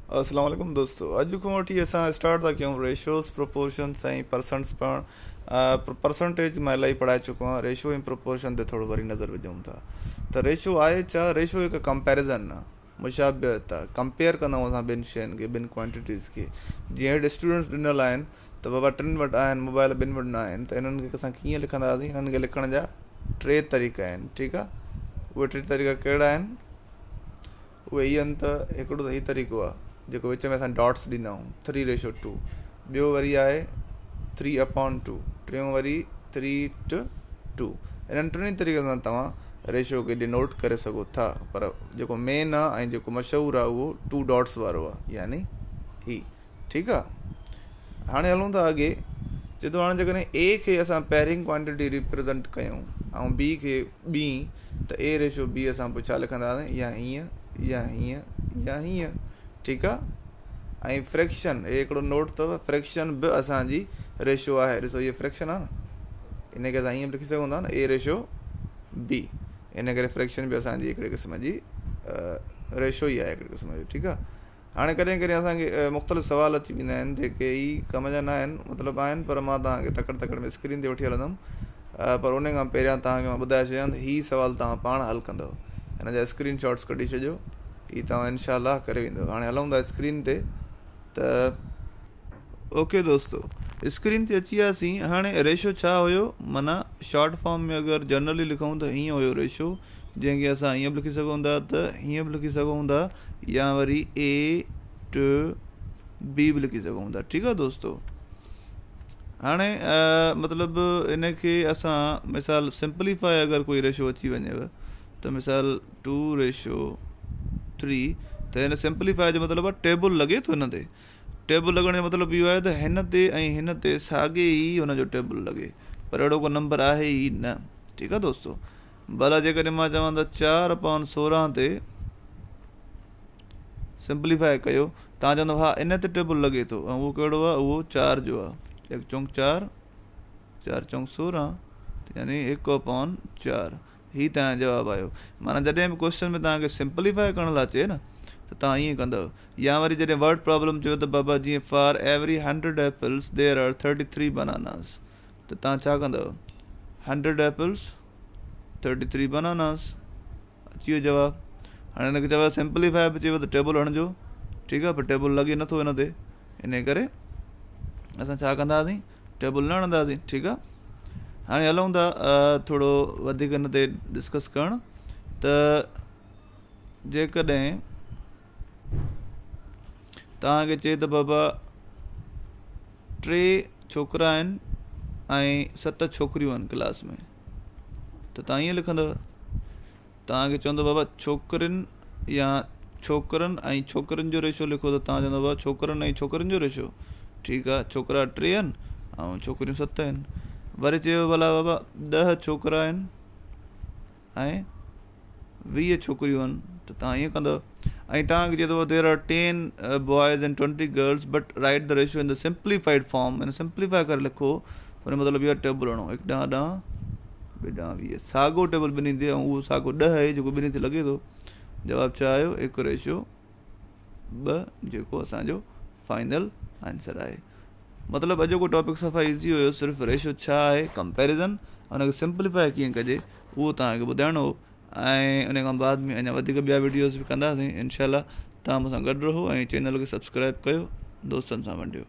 अस्सलाम वालेकुम दोस्तों। अॼु खां वठी असां स्टार्ट था कयूं रेशियोस प्रोपोर्शन्स ऐं परसेंट्स पढ़णु। परसेंटेज मां इलाही पढ़ाए चुको आहियां। रेशियो ऐं प्रोपोर्शन ते थोरो वरी नज़र विझूं था। त रेशियो आहे छा? रेशियो हिकु कंपेरिज़न आहे, मुशाबियत आहे। कंपेयर कंदा आहियूं असां ॿिनि शयुनि खे, ॿिनि क्वांटिटीज़ खे। जीअं हेठि स्टूडेंट्स ॾिनल आहिनि त बाबा टिनि वटि आहिनि मोबाइल, ॿिनि वटि न आहिनि, त इन्हनि खे असां कीअं लिखंदासीं? हिननि खे लिखण जा टे तरीक़ा आहिनि, ठीकु आहे। उहे टे तरीक़ा कहिड़ा आहिनि? उहे इहे आहिनि त हिकिड़ो त हीउ तरीक़ो आहे जेको विच में असां डॉट्स ॾींदा आहियूं, 3:2। ॿियो वरी आहे 3/2। टियों वरी 3:2। इन्हनि टिनी तरीक़े सां तव्हां रेशियो खे डिनोट करे सघो था। पर जेको मेन आहे ऐं जेको मशहूरु आहे उहो 2 डॉट्स वारो आहे, यानी ही। ठीकु आहे। हाणे हलूं था अॻे। चए थो हाणे जेकॾहिं ए खे असां पहिरीं क्वांटिटी रिप्रेज़ेंट कयूं ऐं बी खे ॿी, त ए रेशियो बी असां पोइ छा लिखंदासीं? या हीअं, या हीअं, या हीअं। ठीकु आहे। ऐं फ्रैक्शन, हे हिकिड़ो नोट अथव, फ्रैक्शन बि असांजी रेशियो आहे। ॾिसो इहे फ्रैक्शन आहे न, इन खे असां ईअं बि लिखी सघूं था न, ए रेशियो बी। इन करे फ्रैक्शन बि असांजी हिकिड़े क़िस्म जी रेशियो ई आहे, हिकिड़े क़िस्म जी। ठीकु आहे। हाणे कॾहिं कॾहिं असांखे मुख़्तलिफ़ सवाल अची वेंदा आहिनि जेके ई कम जा न आहिनि, मतिलबु आहिनि, पर मां तव्हांखे तकड़ि में स्क्रीन ते वठी हलंदुमि। पर उन खां पहिरियां तव्हांखे मां ॿुधाए छॾियां त हीअ सवाल तव्हां पाण हल कंदव। हिन जा स्क्रीन शॉट्स कढी छॾियो, हीअ तव्हां इनशाला करे वेंदव। हाणे हलूं था स्क्रीन ते। त ओके दोस्तो, स्क्रीन ते अची वियासीं। हाणे रेशियो छा हुयो? माना शॉर्ट फॉर्म में अगरि जनरली लिखूं त हीअं हुयो रेशियो, जंहिंखे असां हीअं बि लिखी सघूं था, त हीअं बि लिखी सघूं था, या वरी A/B बि लिखी सघूं था। ठीकु आहे दोस्तो। हाणे मतिलबु इन खे असां मिसाल सिंप्लीफाई अगरि कोई रेशियो अची वञेव, त मिसाल 2:3, त हिन सिंप्लीफाई जो मतिलबु आहे टेबल लॻे थो। हिन ते टेबल लॻण जो मतिलबु इहो आहे त हिन ते ऐं हिन ते साॻे ई हुनजो टेबल लॻे, पर अहिड़ो को नंबर आहे ई न। ठीकु आहे दोस्तो। भला जेकॾहिं मां चवां त 4/16 ते सिंप्लीफाई कयो, तव्हां चवंदव हा इन ते टेबल लॻे थो, ऐं उहो कहिड़ो आहे? उहो 4 जो आहे। 1 चौंक 4, 4 चौंक 16, यानी 1/4। हीअ तव्हांजो जवाबु आयो। माना जॾहिं बि क्वेश्चन में तव्हांखे सिंप्लीफाई करण लाइ चए न, त तव्हां ईअं कंदव। या वरी जॾहिं वर्ड प्रॉब्लम चयो त बाबा जीअं for every 100 apples there are 33 bananas, त तव्हां छा कंदव? 100 एपल्स 33 बनानास। अची वियो जवाबु। हाणे हिनखे चवां सिंप्लीफाई बि चयो त टेबल हणिजो। ठीकु आहे। पर टेबल लॻे नथो हिन ते, इन करे असां छा कंदासीं? टेबल न हणंदासीं। ठीकु आहे। हाणे हलूं था थोरो वधीक हिन ते डिस्कस करणु। त जेकॾहिं तव्हांखे चए त बाबा 3 छोकिरा आहिनि ऐं 7 छोकिरियूं आहिनि क्लास में, त तव्हां ईअं लिखंदव। तव्हांखे चवंदो बाबा छोकिरियुनि या छोकिरनि ऐं छोकिरियुनि जो रेशियो लिखो, त तव्हां चवंदव बाबा छोकिरनि ऐं छोकिरियुनि जो रेशियो। ठीकु आहे। छोकिरा 3 आहिनि ऐं छोकिरियूं 7 आहिनि। वरी चयो भला बाबा 10 छोकिरा आहिनि ऐं 20 छोकिरियूं आहिनि, त तव्हां ईअं कंदव। ऐं तव्हांखे चए थो there are 10 boys and 20 girls but write the ratio in the simplified form. इन सिंप्लीफाई करे लिखो। हुन मतिलबु इहो टेबल हणो, 1 ॾांहुं 10, 2 ॾांहुं 20। साॻियो टेबल ॿिन्ही ते, ऐं उहो साॻियो 10 आहे जेको ॿिन्ही ते लॻे थो। जवाबु छा आयो? 1:2, जेको असांजो फाइनल आंसर आहे। मतिलबु अॼोको टॉपिक सफ़ा ईज़ी हुयो। सिर्फ़ु रेशियो छा आहे, कंपेरिज़न, हुनखे सिंप्लीफाई कीअं कजे, उहो तव्हांखे ॿुधाइणो हो। ऐं उन खां बाद में अञा वधीक ॿिया वीडियोज़ बि कंदासीं इनशाला। तव्हां मूंसां गॾु रहो ऐं चैनल खे सब्सक्राइब कयो, दोस्तनि सां वंडियो।